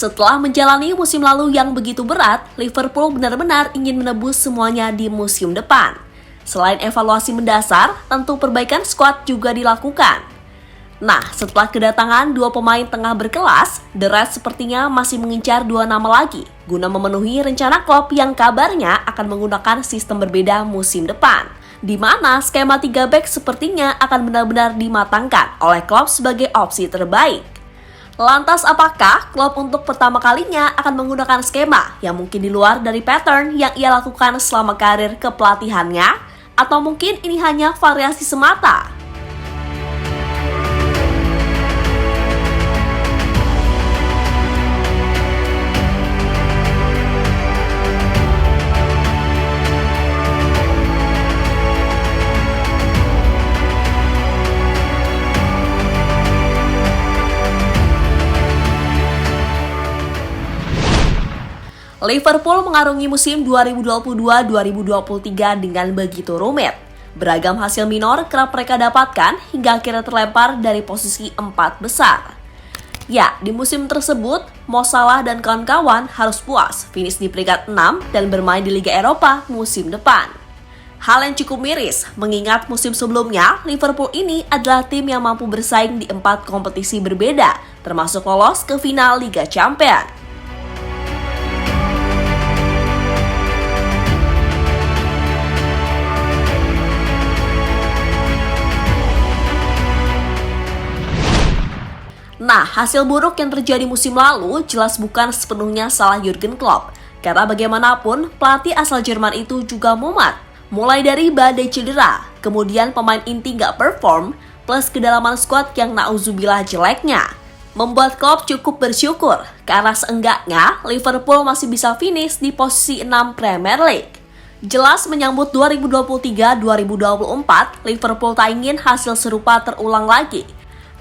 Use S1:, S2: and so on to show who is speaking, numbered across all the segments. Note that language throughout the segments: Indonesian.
S1: Setelah menjalani musim lalu yang begitu berat, Liverpool benar-benar ingin menebus semuanya di musim depan. Selain evaluasi mendasar, tentu perbaikan skuad juga dilakukan. Nah, setelah kedatangan dua pemain tengah berkelas, The Reds sepertinya masih mengincar dua nama lagi guna memenuhi rencana Klopp yang kabarnya akan menggunakan sistem berbeda musim depan, di mana skema 3 back sepertinya akan benar-benar dimatangkan oleh Klopp sebagai opsi terbaik. Lantas apakah Klopp untuk pertama kalinya akan menggunakan skema yang mungkin di luar dari pattern yang ia lakukan selama karir kepelatihannya? Atau mungkin ini hanya variasi semata? Liverpool mengarungi musim 2022-2023 dengan begitu rumit. Beragam hasil minor kerap mereka dapatkan hingga akhirnya terlempar dari posisi 4 besar. Ya, di musim tersebut, Mo Salah dan kawan-kawan harus puas finish di peringkat 6 dan bermain di Liga Eropa musim depan. Hal yang cukup miris, mengingat musim sebelumnya, Liverpool ini adalah tim yang mampu bersaing di 4 kompetisi berbeda, termasuk lolos ke final Liga Champions. Nah, hasil buruk yang terjadi musim lalu jelas bukan sepenuhnya salah Jurgen Klopp. Karena bagaimanapun, pelatih asal Jerman itu juga mumet. Mulai dari badai cedera, kemudian pemain inti nggak perform, plus kedalaman skuad yang nauzubillah jeleknya. Membuat Klopp cukup bersyukur, karena seenggaknya Liverpool masih bisa finish di posisi 6 Premier League. Jelas menyambut 2023-2024, Liverpool tak ingin hasil serupa terulang lagi.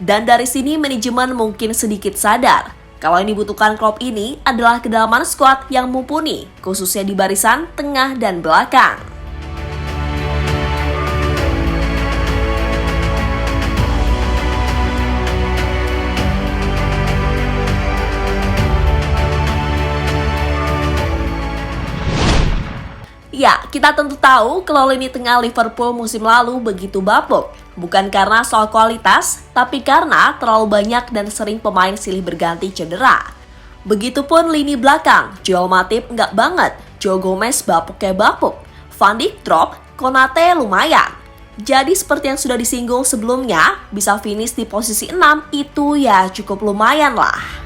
S1: Dan dari sini manajemen mungkin sedikit sadar kalau yang dibutuhkan Klopp ini adalah kedalaman skuad yang mumpuni, khususnya di barisan tengah dan belakang. Ya, kita tentu tahu kalau lini tengah Liverpool musim lalu begitu bapuk. Bukan karena soal kualitas, tapi karena terlalu banyak dan sering pemain silih berganti cedera. Begitupun lini belakang, Joel Matip nggak banget, Joe Gomez bapuk kayak bapuk, Van Dijk drop, Konate lumayan. Jadi seperti yang sudah disinggung sebelumnya, bisa finish di posisi 6 itu ya cukup lumayan lah.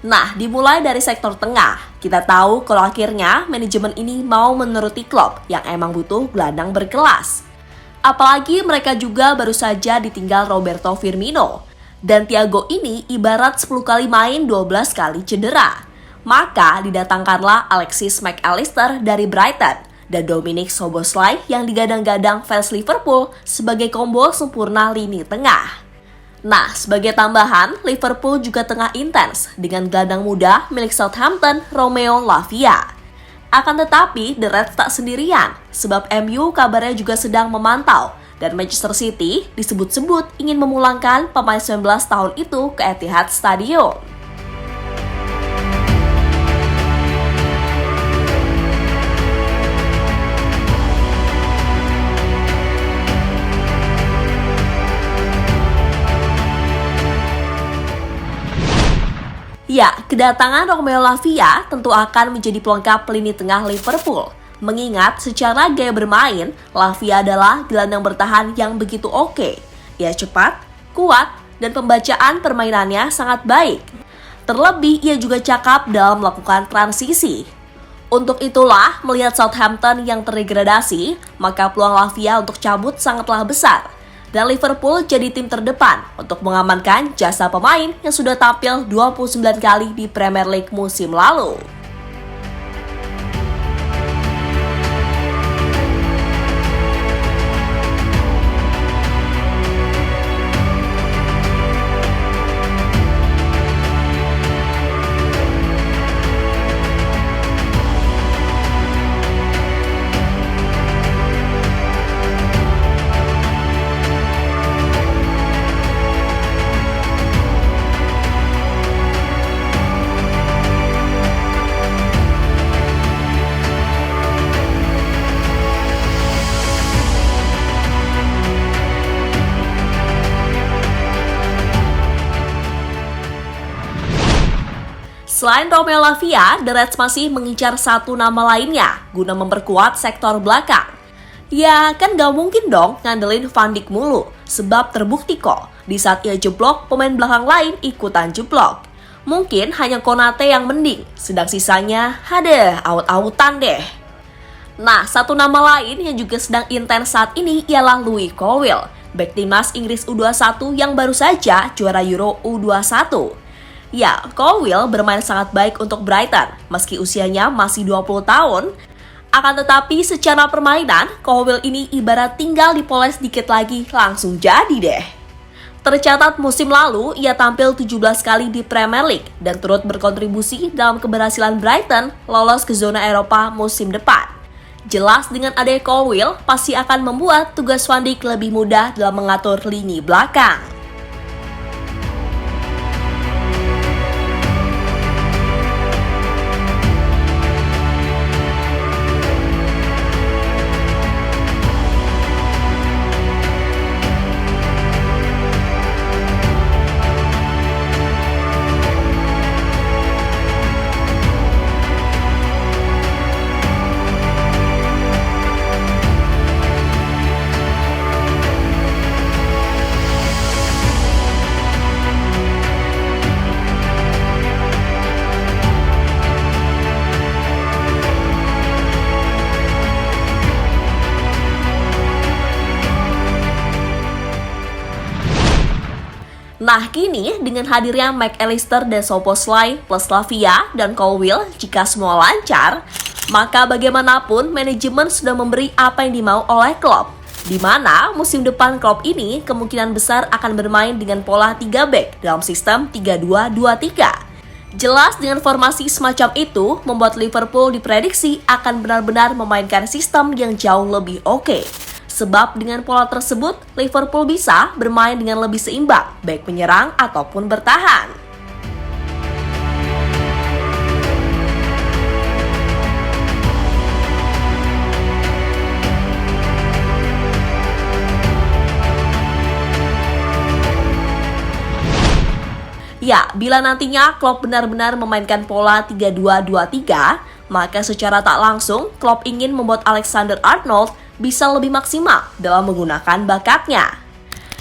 S1: Nah, dimulai dari sektor tengah. Kita tahu kalau akhirnya manajemen ini mau menuruti Klopp yang emang butuh gelandang berkelas. Apalagi mereka juga baru saja ditinggal Roberto Firmino. Dan Thiago ini ibarat 10 kali main 12 kali cedera. Maka didatangkanlah Alexis Mac Allister dari Brighton dan Dominic Szoboszlai yang digadang-gadang fans Liverpool sebagai combo sempurna lini tengah. Nah, sebagai tambahan, Liverpool juga tengah intens dengan gelandang muda milik Southampton, Romeo Lavia. Akan tetapi, The Reds tak sendirian, sebab MU kabarnya juga sedang memantau, dan Manchester City disebut-sebut ingin memulangkan pemain 19 tahun itu ke Etihad Stadium. Ya, kedatangan Romeo Lavia tentu akan menjadi pelengkap lini tengah Liverpool. Mengingat secara gaya bermain, Lavia adalah gelandang bertahan yang begitu oke. Ia cepat, kuat, dan pembacaan permainannya sangat baik. Terlebih, ia juga cakap dalam melakukan transisi. Untuk itulah, melihat Southampton yang terdegradasi, maka peluang Lavia untuk cabut sangatlah besar. Dan Liverpool jadi tim terdepan untuk mengamankan jasa pemain yang sudah tampil 29 kali di Premier League musim lalu. Selain Romeo Lavia, The Reds masih mengincar satu nama lainnya guna memperkuat sektor belakang. Ya kan gak mungkin dong ngandelin Van Dijk mulu, sebab terbukti kok di saat ia jeblok, pemain belakang lain ikutan jeblok. Mungkin hanya Konate yang mending, sedang sisanya aut-autan deh. Nah, satu nama lain yang juga sedang intens saat ini ialah Louis Colwill, bek timnas Inggris U21 yang baru saja juara Euro U21. Ya, Colwill bermain sangat baik untuk Brighton, meski usianya masih 20 tahun. Akan tetapi secara permainan, Colwill ini ibarat tinggal dipoles dikit lagi langsung jadi deh. Tercatat musim lalu, ia tampil 17 kali di Premier League dan turut berkontribusi dalam keberhasilan Brighton lolos ke zona Eropa musim depan. Jelas dengan adanya Colwill pasti akan membuat tugas Van Dijk lebih mudah dalam mengatur lini belakang. Nah kini dengan hadirnya McAllister dan Szoboszlai plus Lavia dan Colwill jika semua lancar, maka bagaimanapun manajemen sudah memberi apa yang dimau oleh Klopp. Di mana musim depan Klopp ini kemungkinan besar akan bermain dengan pola 3 back dalam sistem 3-2-2-3. Jelas dengan formasi semacam itu membuat Liverpool diprediksi akan benar-benar memainkan sistem yang jauh lebih oke. Sebab dengan pola tersebut, Liverpool bisa bermain dengan lebih seimbang, baik menyerang ataupun bertahan. Ya, bila nantinya Klopp benar-benar memainkan pola 3-2-2-3, maka secara tak langsung Klopp ingin membuat Alexander-Arnold bisa lebih maksimal dalam menggunakan bakatnya.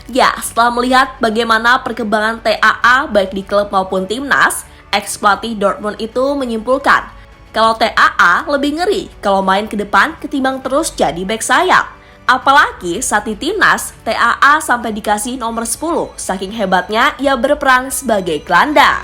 S1: Ya, setelah melihat bagaimana perkembangan TAA baik di klub maupun timnas, ex-pelatih Dortmund itu menyimpulkan kalau TAA lebih ngeri kalau main ke depan ketimbang terus jadi bek sayap. Apalagi saat di timnas, TAA sampai dikasih nomor 10, saking hebatnya ia berperan sebagai gelandang.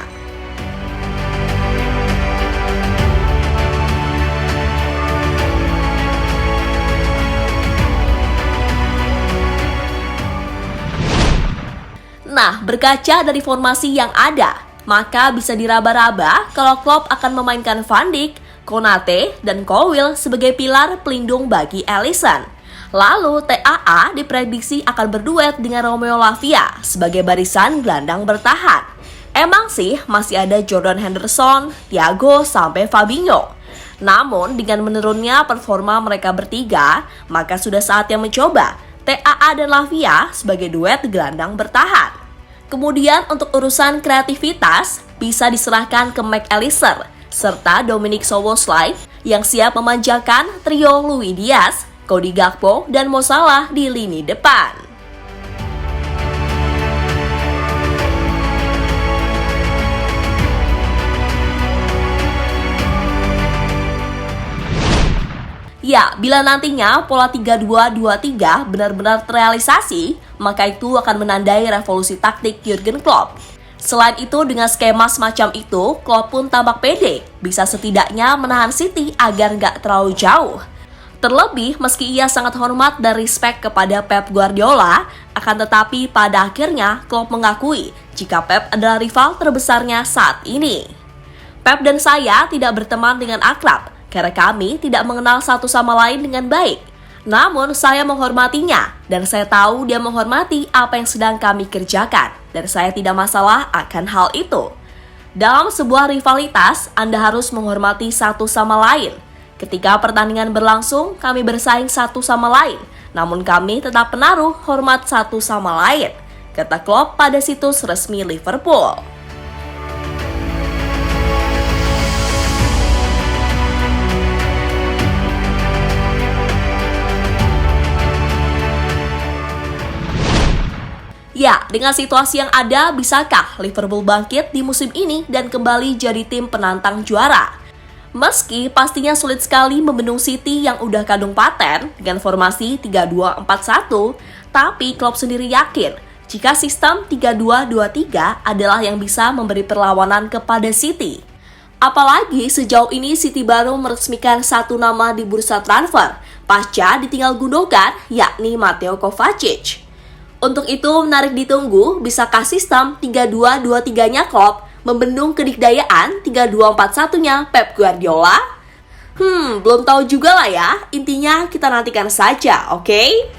S1: Nah, berkaca dari formasi yang ada, maka bisa diraba-raba kalau Klopp akan memainkan Van Dijk, Konate, dan Colwill sebagai pilar pelindung bagi Alisson. Lalu TAA diprediksi akan berduet dengan Romeo Lavia sebagai barisan gelandang bertahan. Emang sih masih ada Jordan Henderson, Thiago, sampai Fabinho. Namun dengan menurunnya performa mereka bertiga, maka sudah saatnya mencoba TAA dan Lavia sebagai duet gelandang bertahan. Kemudian untuk urusan kreativitas bisa diserahkan ke McAllister serta Dominic Szoboszlai yang siap memanjakan trio Luis Diaz, Cody Gakpo, dan Mo Salah di lini depan. Ya, bila nantinya pola 3-2-2-3 benar-benar terrealisasi, maka itu akan menandai revolusi taktik Jurgen Klopp. Selain itu, dengan skema semacam itu, Klopp pun tampak pede, bisa setidaknya menahan City agar nggak terlalu jauh. Terlebih, meski ia sangat hormat dan respect kepada Pep Guardiola, akan tetapi pada akhirnya Klopp mengakui jika Pep adalah rival terbesarnya saat ini. Pep dan saya tidak berteman dengan akrab, karena kami tidak mengenal satu sama lain dengan baik. Namun saya menghormatinya dan saya tahu dia menghormati apa yang sedang kami kerjakan dan saya tidak masalah akan hal itu. Dalam sebuah rivalitas, Anda harus menghormati satu sama lain. Ketika pertandingan berlangsung, kami bersaing satu sama lain, namun kami tetap menaruh hormat satu sama lain, kata Klopp pada situs resmi Liverpool. Ya, dengan situasi yang ada, bisakah Liverpool bangkit di musim ini dan kembali jadi tim penantang juara? Meski pastinya sulit sekali membendung City yang udah kadung paten dengan formasi 3-2-4-1, tapi Klopp sendiri yakin jika sistem 3-2-2-3 adalah yang bisa memberi perlawanan kepada City. Apalagi sejauh ini City baru meresmikan satu nama di bursa transfer pasca ditinggal Gundogan, yakni Mateo Kovacic. Untuk itu menarik ditunggu bisakah sistem 3-2-2-3-nya Klopp membendung kedikdayaan 3-2-4-1-nya Pep Guardiola? Belum tahu juga lah ya. Intinya kita nantikan saja, oke?